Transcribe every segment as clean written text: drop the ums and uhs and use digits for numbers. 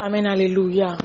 Amen, alléluia.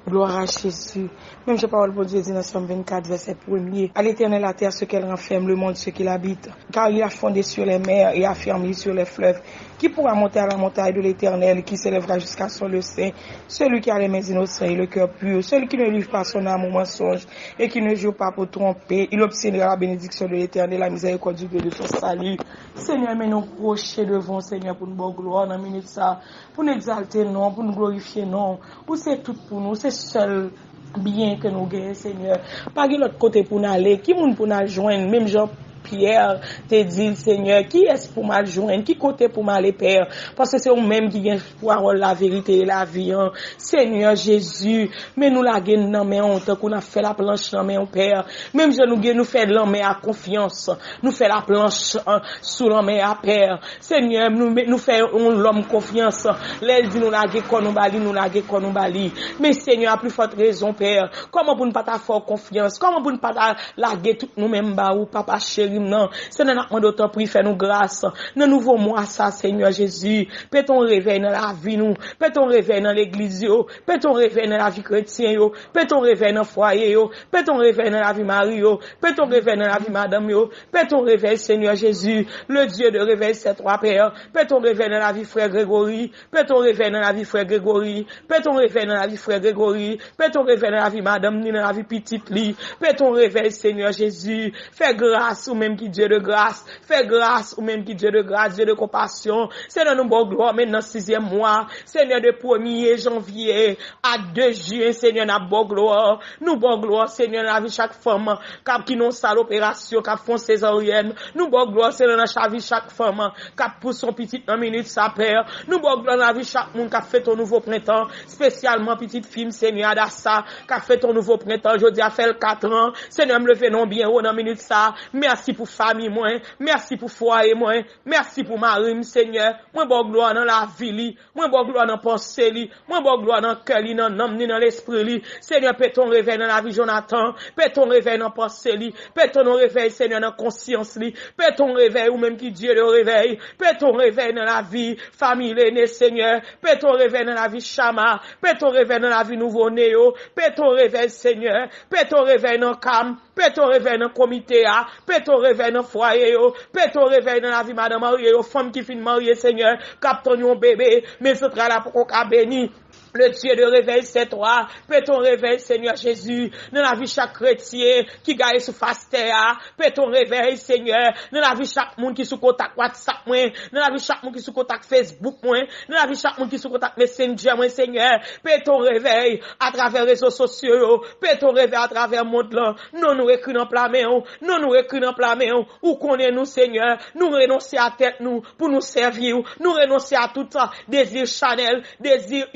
Gloire à Jésus. Même je parle pour Dieu dit dans Somme 24, verset 1er. À l'Éternel la terre, ce qu'elle renferme, le monde, ce qu'il habite. Car il a fondé sur les mers et affermi sur les fleuves. Qui pourra monter à la montagne de l'Éternel, qui s'élèvera jusqu'à son le sein? Celui qui a les mains innocentes et le cœur pur, celui qui ne livre pas son âme au mensonge et qui ne joue pas pour tromper, il obtiendra la bénédiction de l'Éternel, la miséricorde du Dieu de son salut. Seigneur, mais nous procher devant, Seigneur, pour nous bonne gloire dans la minute ça, pour nous exalter, non, pour nous glorifier, non. Ou c'est tout pour nous, c'est seul bien que nous gagnons, Seigneur. Pas de l'autre côté pour nous aller, qui moun pour nous joindre, même Jean Pierre te dit, Seigneur, qui est-ce pour m'aller joindre, qui côté pour m'aller, Père, parce que c'est eux-mêmes qui gagnent parole, la vérité et la vie, hein. Seigneur Jésus, mais nous la gagnons dans mes honte, qu'on a fait la planche dans mes Père, même je nous fait l'homme à confiance, nous fait la planche sous l'homme à Père, Seigneur, nous fait l'homme confiance, les dit nous la gagnons nous la gagnons, mais Seigneur, à plus forte raison, Père, comment pour ne pas t'avoir confiance, comment pour ne pas la gagnons tout nous-mêmes, ou papa chéri, non, Seigneur, nous demandons ton prix, fais-nous grâce. Dans nouveau mois, ça, Seigneur Jésus. Paix ton réveil dans la vie, nous. Paix ton réveil dans l'église, yo. Paix ton réveil dans la vie chrétienne, yo. Paix ton réveil dans le foyer, yo. Paix ton réveil dans la vie Marie, yo. Paix ton réveil dans la vie madame, yo. Paix ton réveil, Seigneur Jésus. Le Dieu de réveil, c'est toi, Père. Paix ton réveil dans la vie frère Grégory. Paix ton réveil dans la vie frère Grégory. Paix ton réveil dans la vie frère Grégory. Paix ton réveil dans la vie madame, ni dans la vie petite li. Paix ton réveil, Seigneur Jésus. Fais grâce ou même qui Dieu de grâce, fais grâce ou même qui Dieu de grâce, Dieu de compassion. Seigneur, nous bon gloire maintenant 6e mois, Seigneur, de 1er janvier à 2 juin, Seigneur, nous bon gloire. Nous bon gloire, Seigneur, dans la vie chaque femme qui non ça l'opération, qui font césarienne. Nous bon gloire, Seigneur, dans la vie chaque femme qui pousse son petit en minute sa père. Nous bon gloire dans la vie chaque monde qui a fait ton nouveau printemps, spécialement petite fille, Seigneur, Adassa, qui a fait ton nouveau printemps, je dis a fait 4 ans. Seigneur, me lever non bien haut dans minute ça. Merci pour famille moi, merci pour foyer moi, merci pour Marie Seigneur. Moi bon gloire dans la vie li, moi bon gloire dans pensée li, moi bon gloire dans cœur li, dans l'âme ni dans l'esprit li. Seigneur, paix ton réveil dans la vie Jonathan, paix ton réveil dans pensée li, paix ton réveil Seigneur dans conscience li, paix ton réveil ou même qui Dieu le réveil, paix ton réveil dans la vie famille l'aîné Seigneur, paix ton réveil dans la vie Chama, paix ton réveil dans la vie nouveau néo, paix ton réveil Seigneur, paix ton réveil dans Cam, paix ton réveil dans comité a, paix ton réveil dans foyer yo, paix ton réveil dans la vie madame mariée yo, femme qui fin mariée Seigneur, capton yon bébé, mais ce sera là pour qu'on béni. Le Dieu de réveil, c'est toi. Paix ton réveil, Seigneur Jésus. Dans la vie chaque chrétien qui gagne sous face terre. Paix ton réveil, Seigneur. Dans la vie chaque monde qui sous contact WhatsApp, moi. Dans la vie chaque monde qui sous contact Facebook, moi. Dans la vie chaque monde qui sous contact Messenger, moi, Seigneur. Paix ton réveil à travers les réseaux sociaux. Paix ton réveil à travers le monde là. Non, nous écrit dans plat main. Non, nous écrit dans plat main. Où connaît nous, Seigneur. Nous renoncer à tête nous pour nous servir. Nous renoncer à tout ça. Désir chanel, désir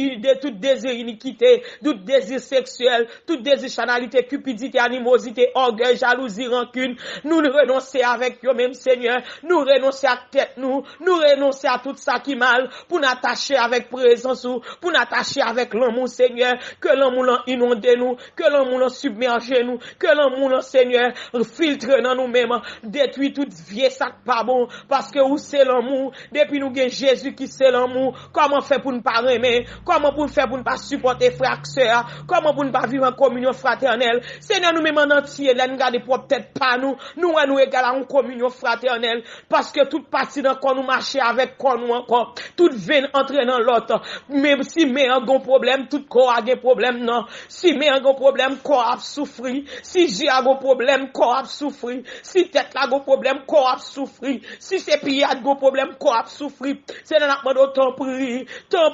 tout désir iniquité, tout désir sexuel, tout désir chanalité, cupidité, animosité, orgueil, jalousie, rancune. Nous renoncer avec eux même Seigneur. Nous renoncer à tête nous renoncer à tout ça qui mal pour nous attacher avec présence ou pour nous attacher avec l'amour Seigneur. Que l'amour inonde nous, que l'amour submerge nous, que l'amour Seigneur filtre dans nous-mêmes, détruit toute vie ça pas bon parce que où c'est l'amour depuis nous gain Jésus qui c'est l'amour. Comment faire pour ne pas aimer? Comment pour faire pour ne pas supporter frères sœurs, comment pour ne pas vivre en communion fraternelle. Seigneur, nous même en entier, là, nous gardons pour peut-être pas nous égal en communion fraternelle, parce que toute partie dans qu'on nous marche avec qu'on nous encore, toute veine entre dans l'autre. Même si mais un bon problème, tout corps a un problème, non. Si mais un bon problème, corps a souffri. Si j'ai un bon problème, corps a souffri. Si tête là, un problème, corps a souffri. Si c'est pied a un problème, corps a souffri. C'est dans la demande ton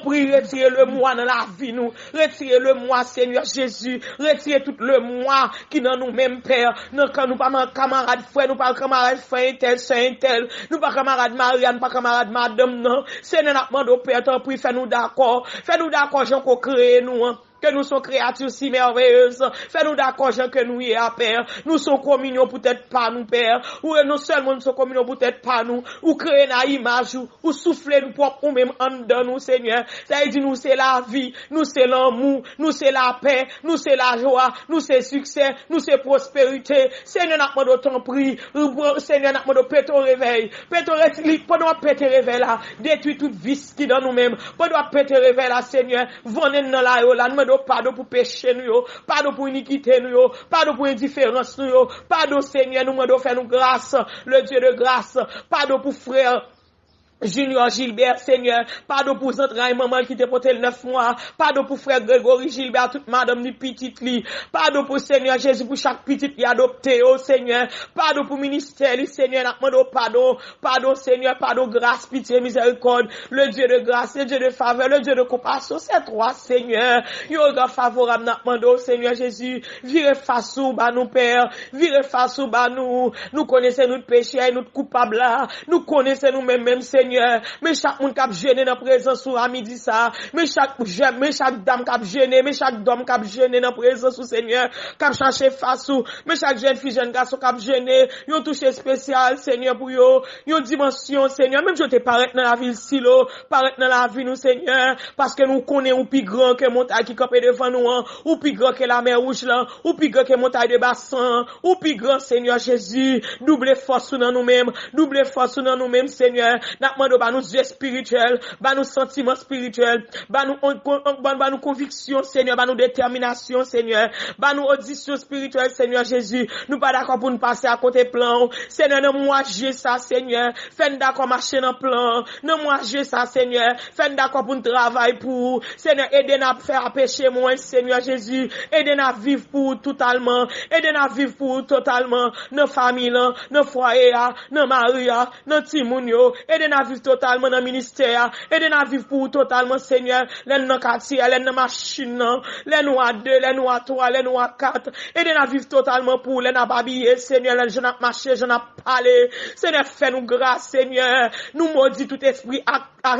prix, retirez le moi dans la vie nous, retirez le moi Seigneur Jésus, retirez tout le moi qui dans nous même Père, non quand nous pas camarade frère, nous pas camarade frère tel, nous pas camarade Marianne, pas camarade madame non, Seigneur n'a demandé au Père ton prix, fais-nous d'accord Jean qu'on crée nous, que nous sommes créatures si merveilleuses. Fais-nous d'accord, Jean, que nous y est à Père. Nous sommes communion peut-être pas nous, Père. Ou non seulement nous sommes communion peut-être pas nous. Ou créer une image, ou souffler nous propre, ou même en dedans nous, Seigneur. Ça veut dire nous c'est la vie, nous c'est l'amour, nous c'est la paix, nous c'est la joie, nous c'est succès, nous c'est prospérité. Seigneur, n'a pas de ton prix. Seigneur, n'a pas de péter au réveil. Péter au réveil, pendant péter réveil là, détruire toute vice qui dans nous-mêmes. Pendant péter réveil là, Seigneur, venez dans la yo là, nous demandons pardon pour péché nous, pardon pour iniquité nous, pardon pour indifférence nous, pardon Seigneur, nous demandons faire nous grâce, le Dieu de grâce, pardon pour frère Junior Gilbert, Seigneur, pardon pour entrailles maman qui t'a porté le 9 mois, pardon pour frère Grégory Gilbert, toute madame ni petite li, pardon pour Seigneur Jésus pour chaque petite qui adopté, oh Seigneur, pardon pour ministère, Seigneur, n'a demandé pardon Seigneur, pardon, grâce, pitié, miséricorde, le Dieu de grâce, le Dieu de faveur, le Dieu de compassion, c'est toi, Seigneur, yo regard favorable, n'a demandé, Seigneur Jésus, virez face ou bas nous, Père, virez face ou bas nous connaissons notre péché, notre coupable là, nous connaissons nous-mêmes, Seigneur, mais chaque monde qui a gêné dans la présence ou à midi ça, mais chaque dame qui a gêné, mais chaque homme qui a gêné dans la présence ou Seigneur, qui a cherché face ou, mais chaque jeune fille, jeune garçon qui a gêné, yon touché spécial, Seigneur, pour yon dimension, Seigneur, même je te paraît dans la ville silo, paraît dans la vie nous, Seigneur, parce que nous connaissons ou plus grand que montagne qui campait devant nous, ou plus grand que la mer rouge là, ou plus grand que montagne de bassin, ou plus grand, Seigneur Jésus, double force dans nous-mêmes, Seigneur, ba nous yeux spirituels, ba nous sentiments spirituels, ba nous convictions, Seigneur, ba nous détermination, Seigneur, ba nous audition spirituelle, Seigneur Jésus. Nous pas d'accord pour nous passer à côté plan. Seigneur, non moi j'ai ça, Seigneur. Fais d'accord marcher dans plan. Non moi j'ai ça, Seigneur. Fais d'accord pour nous travailler pour. Seigneur, aidez-nous à faire pécher moins, Seigneur Jésus. Aidez-nous à vivre pour totalement. Aidez-nous à vivre pour totalement. Nos familles, nos foyers, nos maris, nos timounio. Aidez-nous à vivre totalement dans le ministère, aidez-nous à vivre pour totalement, Seigneur, les nous quartier, les nous machine, les nous à 2, les nous à 3, les nous à 4, aidez-nous à vivre totalement pour les nous babiller, Seigneur, les gens à marcher, gens à parler, Seigneur, fais-nous grâce, Seigneur, nous maudit tout esprit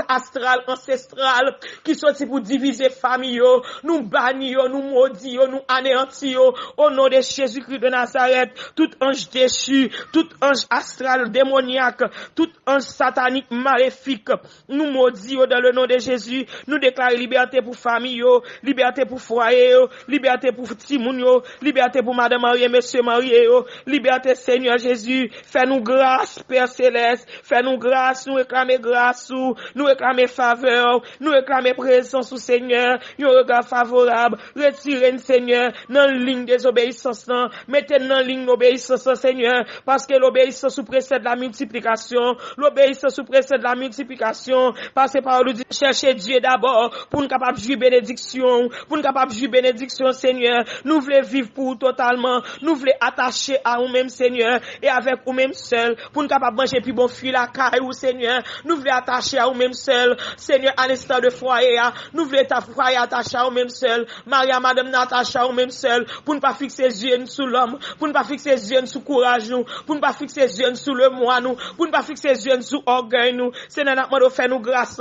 astral, ancestral, qui sorti pour diviser famille, nous bannir, nous maudire, nous anéantir, au nom de Jésus-Christ de Nazareth, tout ange déchu, tout ange astral démoniaque, tout ange satanique maléfique, nous maudissons dans le nom de Jésus, nous déclarons liberté pour famille, liberté pour foyer, liberté pour timoun, liberté pour madame mariée, monsieur marié, liberté Seigneur Jésus, fais-nous grâce, Père Céleste, fais-nous grâce, nous réclamer grâce, nous réclamer faveur, nous réclamer présence au Seigneur, un regard favorable, retirez Seigneur, dans la ligne des obéissances, mettez dans la ligne l'obéissance, Seigneur, parce que l'obéissance précède la multiplication, l'obéissance précède la multiplication, parce que par nous dit, cherchez Dieu d'abord, pour nous capables de jouir bénédiction, pour nous capables de jouir bénédiction, Seigneur, nous voulons vivre pour totalement, nous voulons attacher à nous-mêmes, Seigneur, et avec nous-mêmes seuls, pour nous capables de manger puis bon fruit la caille, Seigneur, nous voulons attacher à nous-mêmes seuls, Seigneur, à l'instant de foyer, nous voulons ta foyer attaché à nous-mêmes seuls, Maria, madame, attaché à nous-mêmes seuls, pour ne pas fixer les yeux sur l'homme, pour ne pas fixer les yeux sur courage, nous, pour ne pas fixer les yeux sur le moi, nous, pour ne pas fixer les yeux sur orgueil, nous, Seigneur, fais-nous grâce,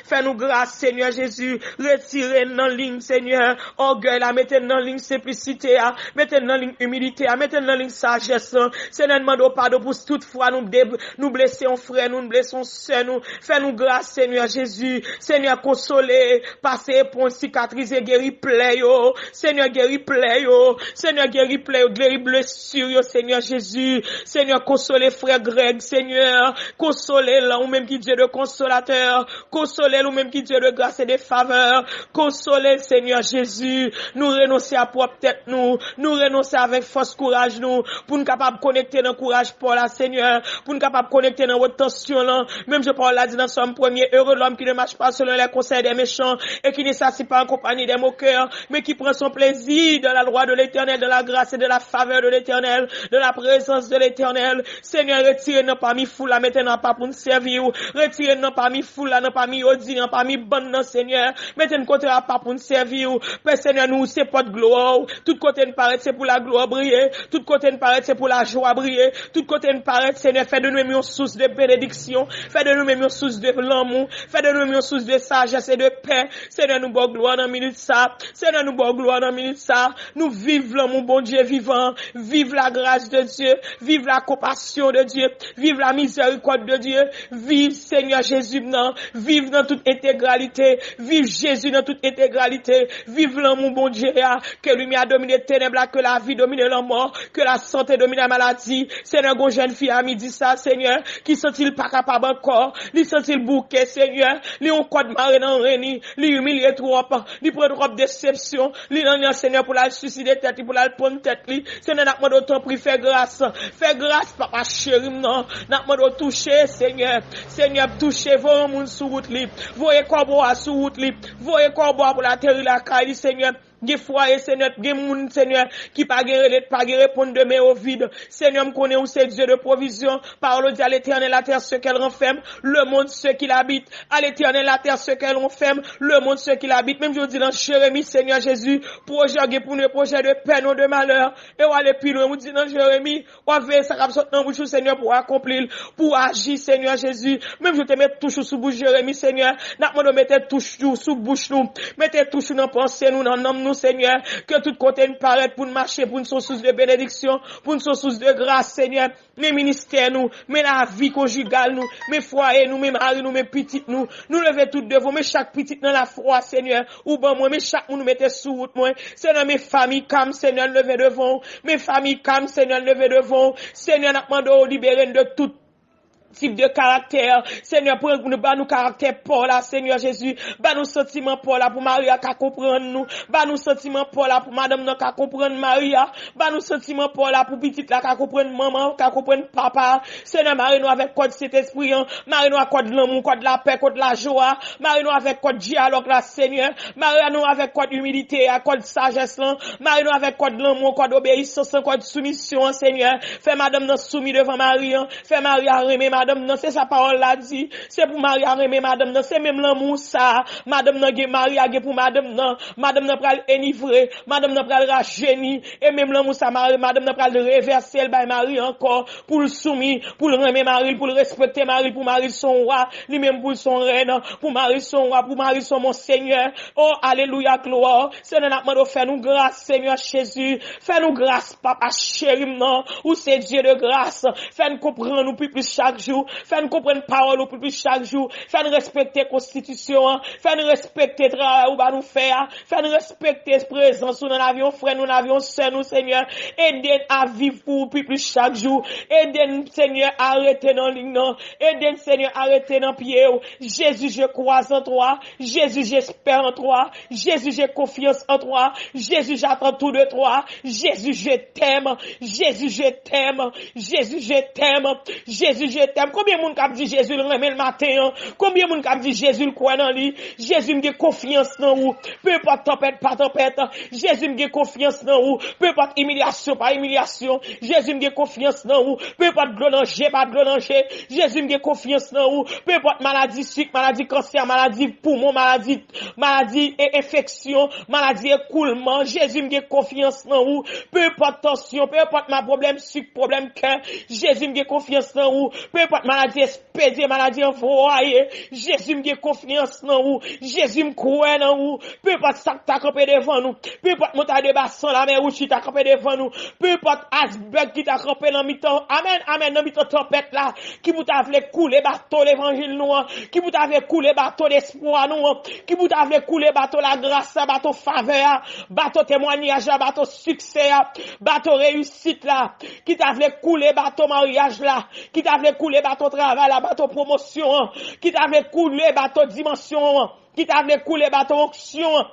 fais-nous grâce, Seigneur Jésus, retirez dans ligne, Seigneur, orgueil, la mettez dans ligne simplicité, mettez dans ligne humilité, mettez dans ligne sagesse, Seigneur, demande pardon pour toutefois nous blessons frère, nous blessons sœur, nous, fais-nous grâce, Seigneur Jésus, Seigneur, consoler, passer pour cicatriser, guérir plaie, Seigneur, guérir plaie, Seigneur, guérir plaie, guérir blessure, Seigneur Jésus, Seigneur, consoler frère Greg, Seigneur, consoler là, ou même qui Dieu de consolateur, consoler ou même qui Dieu de grâce et de faveur, consoler Seigneur Jésus, nous renoncer à propre tête nous renoncer avec force courage nous, pour nous capable connecter dans courage pour la Seigneur, pour nous capable connecter dans votre tension là, même je parle là dit dans Somme 1er, heureux l'homme qui ne marche pas selon les conseils des méchants et qui ne s'assied pas en compagnie des moqueurs, mais qui prend son plaisir dans la loi de l'Éternel, de la grâce et de la faveur de l'Éternel, de la présence de l'Éternel. Seigneur, retirez-nous parmi foule, mettez-nous pas pour nous servir. Retirez-nous parmi foule là, parmi odi, parmi bande, Seigneur. Mettez-nous côté à pas pour nous servir. Père Seigneur, nous, c'est pas de gloire. Tout côté nous paraît, c'est pour la gloire briller. Tout côté nous paraît, c'est pour la joie briller. Tout côté nous paraît, Seigneur, fais de nous une source de bénédiction. Fais de nous une source de l'amour. Fais de nous une source de sagesse et de paix. Seigneur, nous bon gloire dans minute ça. Seigneur, nous bon gloire dans minute ça. Nous vivons l'amour, bon Dieu vivant. Vive la grâce de Dieu. Vive la compassion de Dieu. Vive la miséricorde de Dieu. Vive Seigneur Jésus, non. Vive dans toute intégralité. Vive Jésus dans toute intégralité. Vive l'amour, bon Dieu, que lui a dominé les ténèbres, que la vie domine la mort, que la santé domine la maladie. Seigneur, une jeune fille a dit ça, Seigneur, qui sont-ils pas capable encore, li sont-ils bouquet, Seigneur, li on code maré dans reni, li humilié trop, li prend trop déception, li nan Seigneur pour la suicider tête, pour la prendre tête li. Seigneur, n'a demandé autant prix, fais grâce, papa chéri, non, n'a demandé toucher, Seigneur, toucher, voyez moun sous route li, voyez corbeau sous route li, voyez corbeau pour la terre la caille, Seigneur. Des foyers, Seigneur, des moun, Seigneur, qui pas répondre demain au vide. Seigneur, me connaît où c'est Dieu de provision. Parole dit à l'éternel, la terre, ce qu'elle renferme. Le monde, ceux qui l'habitent. À l'éternel, la terre, ce qu'elle renferme. Le monde, ceux qui l'habitent. Même je dis dans Jérémie, Seigneur Jésus, projet pour nous, projet de peine ou de malheur. Et on aller plus loin, on dit dans Jérémie, on veut ça comme ça dans bouche, Seigneur, pour accomplir, pour agir, Seigneur Jésus. Même je te mets touche sous bouche, Jérémie, Seigneur. N'a pas mettre touche sous bouche nous. Mettez touche dans pensée nous, dans nom nous, Seigneur, que tout côté nous paraît pour nous marcher, pour nous source de bénédiction, pour nous source de grâce, Seigneur. Mes ministères nous, mais la vie conjugale nous, mes foyers nous, mes maris nous, mes petites nous lever toutes devant, mais chaque petite dans la foi, Seigneur, ou ben moi, mais chaque nous mettez sous route, moi, Seigneur, mes familles, comme Seigneur, lever devant, mes familles, comme Seigneur, lever devant, Seigneur, n'a demandé au libérer de tout type de caractère, Seigneur, pour nous, bah, nous caractère pour là, Seigneur Jésus, bah, nous sentiments pour là, pour Maria, qu'à comprendre nous, bah, nous sentiments pour là, pour madame, nous, qu'à comprendre Maria, bah, nous sentiments pour là, pour petite là, qu'à comprendre maman, qu'à comprendre papa, Seigneur, marie-nous avec quoi de cet esprit, marie-nous avec quoi de l'amour, quoi de la paix, quoi de la joie, marie-nous avec quoi de dialogue là, Seigneur, marie-nous avec quoi d'humilité, quoi de sagesse là, marie-nous avec quoi de l'amour, quoi d'obéissance, quoi de soumission, Seigneur, fais madame, nous soumis devant Marie, fais Maria remet madame, non, c'est sa parole l'a dit. C'est pour Marie à aimer madame, non, c'est même l'amour ça. Madame non, Marie a pour madame, non. Madame non, pral enivrer. Madame non, pral rajeunir. Et même l'amour ça, madame non, pral reverser elle by Marie encore. Pour le soumettre, pour le aimer Marie, pour le respecter Marie, pour Marie son roi. Lui-même pour son reine. Pour Marie son roi, pour Marie son mon Seigneur. Oh, alléluia, gloire. Seigneur, n'a demandé fais nous grâce, Seigneur Jésus. Fais nous grâce, papa chéri, non. Ou c'est Dieu de grâce. Fais nous comprendre nous plus chaque jour. Fais nous comprendre parole ou plus chaque jour. Fais nous respecter constitution. Fais nous respecter travail ou va nous faire. Fais nous respecter présence ou dans l'avion frère, nous l'avion sœur nous Seigneur. Aidez à vivre pour plus chaque jour. Aidez Seigneur à arrêter dans ligne. Aidez Seigneur à arrêter dans pied. Jésus, je crois en toi. Jésus, j'espère en toi. Jésus, j'ai confiance en toi. Jésus, j'attends tout de toi. Jésus, je t'aime. Jésus, je t'aime. Jésus, je t'aime. Jésus, je t'aime. Combien de monde qui dit Jésus le remet le matin? Combien de monde qui dit Jésus le croit dans lui? Jésus me confiance dans vous. Peu importe tempête, pas tempête. Jésus me confiance dans vous. Peu importe humiliation, pas humiliation. Jésus me confiance dans vous. Peu importe glonanger, pas glonanger. Jésus me confiance dans vous. Peu importe maladie sucre, maladie cancer, maladie poumon, maladie et infection, maladie écoulement. Jésus me confiance dans vous. Peu importe tension, peu importe ma problème sucre, problème cœur. Jésus me confiance dans vous. Peu importe maladie expédiée, maladie envoyée. Jésus me confiance dans vous. Jésus me croit dans vous. Peu importe ça que t'as campé devant nous. Peu importe montagne de bassin, la mer où tu t'as campé devant nous. Peu importe iceberg qui t'a campé dans mi-temps. Amen, amen, dans mi-temps tempête là. Qui vous t'a fait couler bateau l'évangile nous. Qui vous t'a fait couler bateau d'espoir nous. Qui vous t'a fait couler bateau la grâce, bateau faveur, bateau témoignage, bateau succès, bateau réussite là. Qui t'a fait couler bateau mariage là. Qui t'a fait couler bateau travail là, bateau promotion. Qui t'a fait couler bateau dimension. Qui t'a fait couler bateau onction.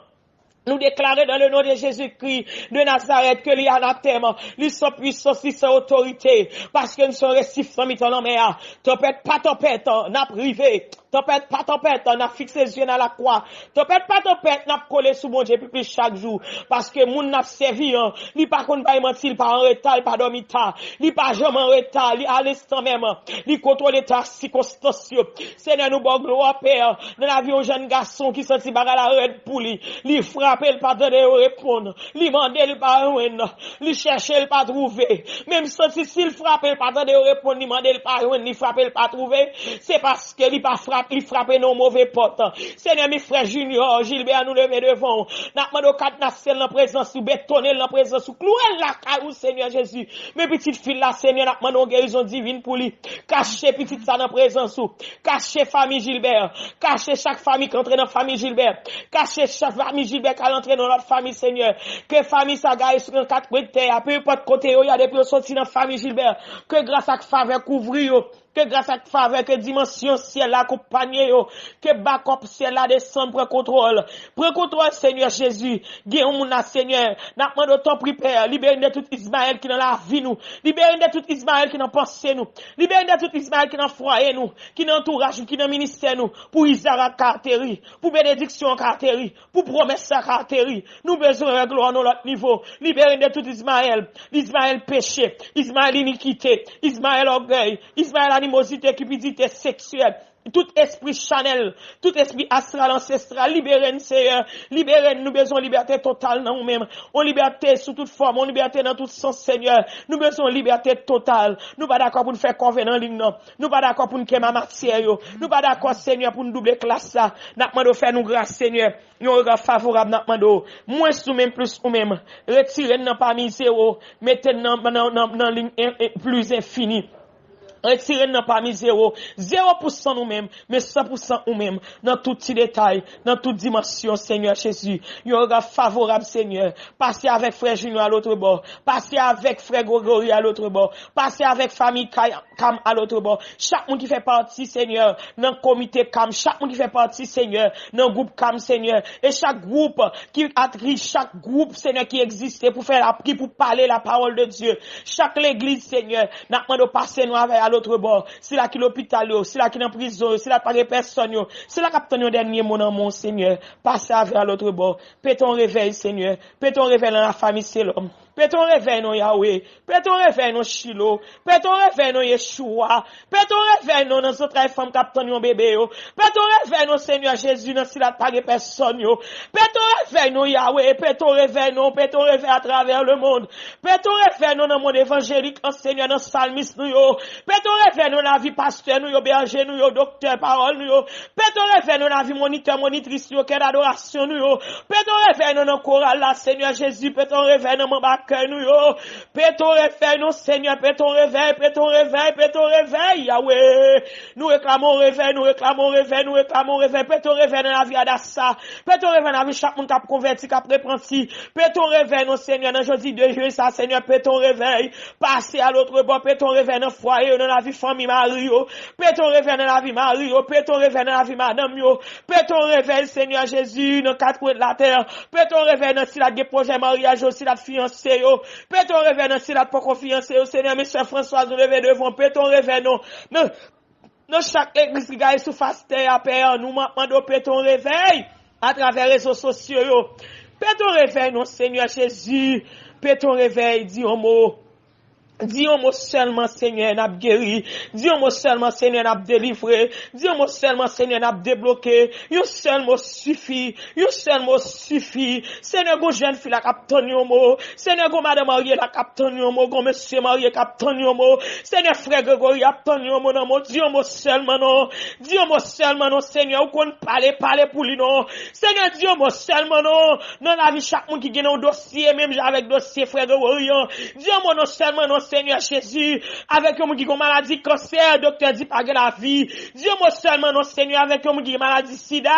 Nous déclarer dans le nom de Jésus-Christ de Nazareth que l'y a anathème, lui sans puissance, lui sans autorité, parce que nous sommes restifs sans mi-temps en mer. Tempête, pas tempête, n'a privé. Tempête, pas tempête, on a fixé les yeux dans la croix. Tempête, pas tempête, on a collé sous mon Dieu plus chaque jour. Parce que moun n'a servi, li pas qu'on pas mentir, pas en retard, pas dormi tard. Li pas jamais en retard, li à l'instant même. Li contrôle ta circonstance. Seigneur, nous bon gloire, Père. Dans la vie, un jeune garçon qui senti bagarre la red pour lui. Li frappe, il pas de répondre. Li mande, il pas répondre. Li cherche, il pas trouver. Même si s'il frappe, il pas de répondre, li mande, il pas répondre, li frappe, il pas trouver. C'est parce que li pas frappe, il frappe nos mauvais potes. Seigneur, mes frères Junior, Gilbert, nous lever devant. N'a demandé quatre nations dans présence, ou bétonner dans présence, ou clouer la caille, Seigneur Jésus. Mes petites filles là, Seigneur, n'a demandé guérison divine pour lui. Cachez petite ça dans présence, ou cachez famille Gilbert. Cachez chaque famille qui entre dans famille Gilbert. Cachez chaque famille Gilbert qui entre dans notre famille, Seigneur. Que famille ça gagne sur quatre coins de terre. Peu importe côté, il y a des personnes sorties dans famille Gilbert. Que grâce à faveur couvrir, que grâce à faveur, que dimension ciel là accompagné, que backup ciel là descend prend contrôle. Prends contrôle, Seigneur Jésus. Guéris mon Seigneur. N'a demandé autant prépare. Libère de tout Ismaël qui dans la vie nous. Libère de tout Ismaël qui dans pensée nous. Libère de tout Ismaël qui dans foyer nous. Qui dans entourage, qui dans ministère nous. Pour Isaac caractérie. Pour bénédiction caractérie. Pour promesse caractérie. Nous besoin de gloire à notre niveau. Libère de tout Ismaël. Ismaël péché. Ismaël iniquité. Ismaël orgueil. Ismaël animosité, cupidité sexuelle. Tout esprit chanel, tout esprit astral, ancestral, libérez-nous, Seigneur. Libérez-nous, nous besoin de liberté totale dans nous-mêmes. On liberté sous toute forme, on liberté dans tout sens, Seigneur. Nous besoin de liberté totale. Nous pas d'accord pour nous faire convenant en ligne, non. Nous pas d'accord pour nous quémer matière, yo. Nous pas d'accord, Seigneur, pour nous doubler classe ça. N'a demandé faire nous grâce, Seigneur. Nous regard favorable, n'a demandé. Moins ou même, plus ou même. Retirez-nous parmi zéro. Mettez-nous dans ligne plus infinie. Retirez-nous parmi 0% nous-mêmes, mais 100% nous-mêmes, dans tout petit détail, dans toute dimension, Seigneur Jésus. Il y aura favorable, Seigneur. Passez avec frère Junior à l'autre bord. Passez avec frère Grégory à l'autre bord. Passez avec famille Cam à l'autre bord. Chaque monde qui fait partie, Seigneur, dans le comité Cam, chaque monde qui fait partie, Seigneur, dans le groupe Cam, Seigneur. Et chaque groupe qui attribue, chaque groupe, Seigneur, qui existe pour faire pour parler la parole de Dieu. Chaque l'église, Seigneur, n'a pas de passer nous avec à l'autre bord. C'est là qui l'hôpital, c'est là qui dans prison, c'est là pas de personne, c'est là capitaine au dernier mot dans mon Seigneur. Passez avec à l'autre bord. Péton réveil, Seigneur. Péton réveil dans la famille, c'est l'homme. Péton réveil non Yahweh. Péton réveil non Shiloh. Péton réveil non Yeshua. Péton réveil non dans notre femme capitaine yon bébé yo. Péton réveil non Seigneur Jésus dans si la pas de personne yo. Péton réveil non Yahweh. Péton réveil à travers le monde. Péton réveil non dans le monde évangélique, Seigneur dans psalmiste nous yo. Péton réveil non la vie pasteur nous yo, berger nous yo, docteur parole nous yo. Péton réveil non la vie moniteur monitrice yo, quelle adoration nous yo. Péton réveil non dans chorale là Seigneur Jésus. Péton réveil non mon bac nous yo. Péton réveil non Seigneur. Péton réveil Yahweh. Nous réclamons réveil. Péton réveil dans la vie d'Assa. Péton réveil dans la vie chaque monde qui a converti, qui a repenti. Péton réveil non Seigneur dans jeudi de juillet ça Seigneur. Péton réveil. Passez à l'autre bord. Péton réveil dans foyer, dans la vie famille Mario. Péton réveil dans la vie Mario. Péton réveil dans la vie madame yo. Péton réveil Seigneur Jésus dans quatre coins de la terre. Péton réveil dans si la des projets mariage aussi la fiancée. Péton réveil non si la pas confiance au Seigneur, mes soeurs Françoise nous lever devant. Péton réveil non. Non chaque église qui gagne sous face terre Père, nous demandons péton réveil à travers les réseaux sociaux. Péton réveil non Seigneur Jésus. Péton réveil dit un mot. Dis un mot seulement, Seigneur, n'a guéri. Dis un mot seulement, Seigneur, n'a délivré. Dis un mot seulement, Seigneur, n'a débloqué. Un seul mot suffit. Un seul mot suffit. Seigneur, go jeune fille la captain un mot. Seigneur, go madame mariée la captain un mot. Go monsieur marié captain un mot. Seigneur, frère Grégory captain un mot dans mot. Dis un mot seulement, non. Dis un mot seulement, non, Seigneur. Ou qu'on parler pour lui, non. Seigneur, dis un mot seulement, non. Dans la vie, chaque monde qui gagne un dossier, même avec dossier, frère Grégory. Dis un mot, non, seulement, non, Seigneur Jésus, avec un monde qui a maladie cancer, docteur dit pas la vie. Dis-moi seulement, non, Seigneur, avec un monde qui a maladie sida,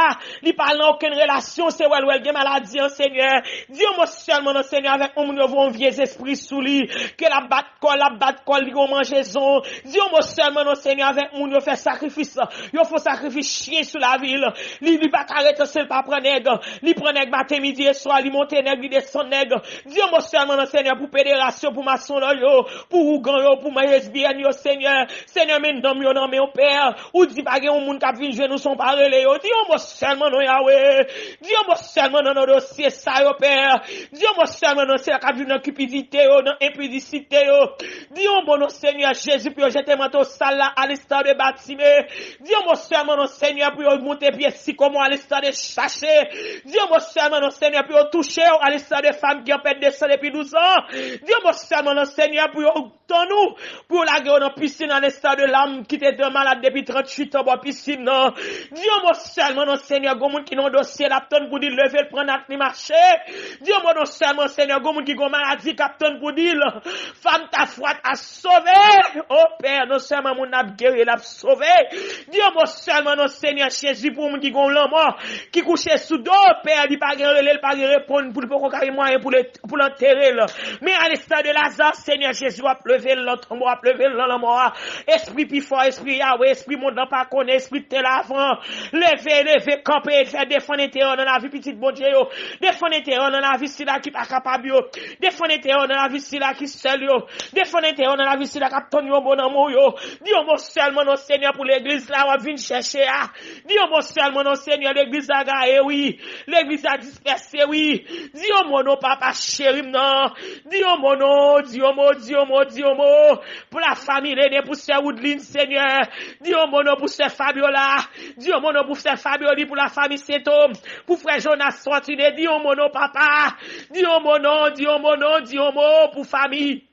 il parle aucune relation, c'est ouais, qui maladie, Seigneur. Dis-moi seulement, non, Seigneur, avec un monde qui a un vieux esprit sous lui, que la batte col, il a mangeaison. Dis-moi seulement, non, Seigneur, avec un monde qui fait sacrifice, il faut sacrifice chien sur la ville. Il va arrêter seul pas prendre nègre, il prend nègre matin, midi et soir, il monte nègre, il descend nègre. Dis-moi seulement, non, Seigneur, pour fédération, pour maçon, là, yo. pour Ougan yo, pour ma lesbienne yo, Seigneur. Seigneur, men dom yo nan men yo père. Ou di pa gen moun kap vin jwen nou son parele yo. Di yo mo seulement non Yahweh. Di yo mo seulement non dossier ça yo père. Di yo mo seulement non c'est la kap vin nan cupidité yo, nan impudicité yo. Di yo mo non Seigneur Jésus puis yo jete manteau sale là à l'instant de Batimé. Di yo mo seulement non Seigneur puis yo monter pied si comme à l'instant de chercher. Di yo mo seulement non Seigneur puis yo toucher à l'instant de femmes qui ont perdu des depuis 12 ans. Di yo mo seulement non Seigneur puis yo ton nous pour la guerre dans piscine à l'instant de l'âme qui était malade depuis 38 ans dans piscine non. Dieu moi seulement non Seigneur gon moun qui non dossier l'apton pour dire lever prendre at marcher. Dieu moi non seulement Seigneur gon moun qui gon maladie capton pour dire femme ta froide a sauvé. Oh Père non seulement moun a guéri l'a sauvé. Dieu moi seulement non Seigneur Jésus pour moun qui gon l'homme qui couché sous dos Père il pas relève pas répondre pour pas carré moyen pour l'enterrer là. Mais à l'instant de Lazare Seigneur Jésus a lever l'autre mort a lever la mort. Esprit plus fort esprit Yahweh esprit monde pas connaît esprit tel avant lever camper faire défendre intérieur dans la vie petite bon Dieu yo défendre intérieur dans la vie si là qui pas capable yo défendre intérieur dans la vie si là qui seul yo défendre intérieur dans la vie si là capton yo bon amour yo Dieu mon seulement non Seigneur pour l'église là on vient chercher ah Dieu mon seulement non Seigneur l'église a gaé oui l'église a dispersé oui Dieu mon non papa chéri non Dieu mon non Dieu mon pour la famille les pour ces Woodline Seigneur Dieu mon non pour ces Fabiola Dieu mon nom pour faire Fabioli pour la famille Setom pour frère Jonas Fortuné Dieu mon nom papa Dieu mon nom pour famille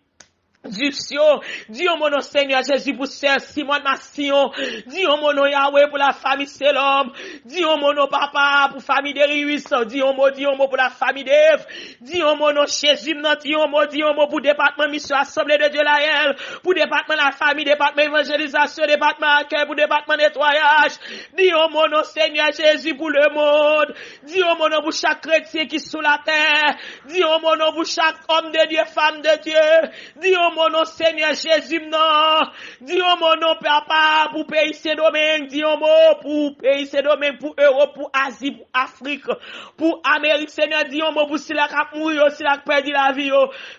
Dieu mon nom Seigneur Jésus pour sœur Simone Massion Dieu mon nom Yahweh pour la famille Selom Dieu mon nom papa pour famille de Rius Dieu mon pour la famille d'Eve Dieu mon nom Jésus Dieu mon pour département mission assemblée de Dieu Laël pour département la famille département évangélisation département accueil pour département nettoyage Dieu mon nom Seigneur Jésus pour le monde Dieu mon nom pour chaque chrétien qui est sous la terre Dieu mon nom pour chaque homme de Dieu femme de Dieu Dieu mon nom Seigneur Jésus non Dieu mon nom papa pour pays Saint-Domingue Dieu mon pour pays Saint-Domingue pour Europe pour Asie pour Afrique pour Amérique Seigneur Dieu mon pour si la cap mourir si la perdu la vie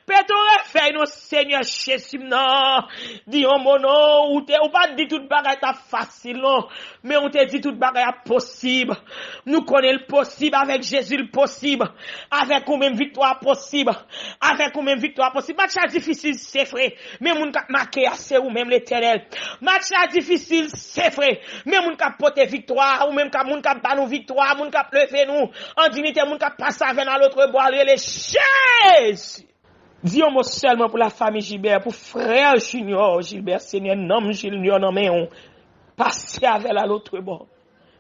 pétore fait non Seigneur Jésus non Dieu mon nom ou pas dit toute bagaille ta facile non mais on te dit toute bagaille possible nous connaissons le possible avec Jésus le possible avec ou même victoire possible avec ou même victoire possible match difficile c'est vrai mais moun k'ap marqué assez ou même l'Éternel match difficile c'est vrai mais moun k'ap porter victoire ou même moun k'ap ba nous victoire moun k'ap lever nous en dignité moun k'ap passer avec dans l'autre bois les Jésus Dieu moi seulement pour la famille Gilbert pour frère Junior Gilbert Seigneur nom Junior non mais on passer avec à l'autre bord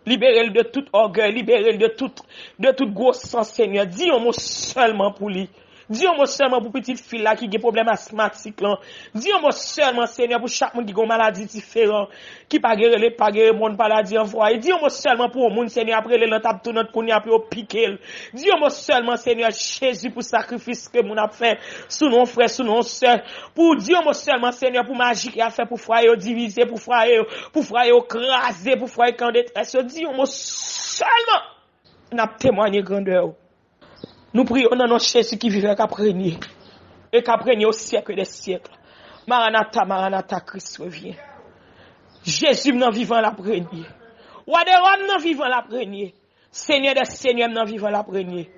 libérez-le de tout orgueil libérez-le de toute grosse sens Seigneur Dieu moi seulement pour lui Dieu moi seulement pour petite fille là qui a problème asthmatique là. Dieu moi seulement Seigneur pour chaque monde qui a une maladie différente, qui pas guérir monde maladie envoyé. Dieu moi seulement pour monde Seigneur après le tape tout notre pour après au piquer. Dieu moi seulement Seigneur Jésus pour sacrifice que mon a fait sous nos frères, sous nos sœurs. Pour Dieu moi seulement Seigneur pour magie qui a fait pour foyer diviser, pour foyer craser, pour foyer quand détresse. Dieu moi seulement n'a témoigné grandeur. Nous prions dans notre Jésus qui vivait qu'après-régner et qu'après-régner au siècle des siècles. Maranatha, Christ revient. Jésus n'en vivant l'après-régner. Roi des rois n'en vivant l'après-régner. Seigneur des seigneurs n'en vivant l'après-régner.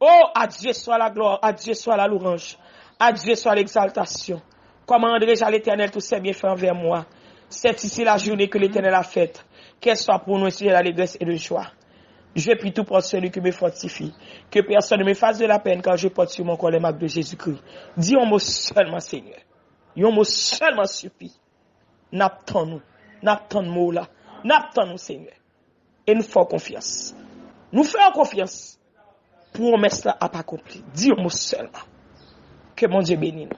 Oh, à Dieu soit la gloire, à Dieu soit la louange, à Dieu soit l'exaltation. Commanderai-je à l'Éternel tous ses bienfaits envers moi. C'est ici la journée que l'Éternel a faite. Qu'elle soit pour nous un sujet d'allégresse et de joie. Je prie tout pour celui qui me fortifie. Que personne ne me fasse de la peine quand je porte sur mon corps les marques de Jésus-Christ. Dis un mot seulement, Seigneur. Un mot seulement suffit. N'attends-nous. N'attends-nous là. N'attends-nous, Seigneur. Et nous faisons confiance. Nous faisons confiance pour mettre cela à pas accompli. Dis un mot seulement. Que mon Dieu bénisse nous.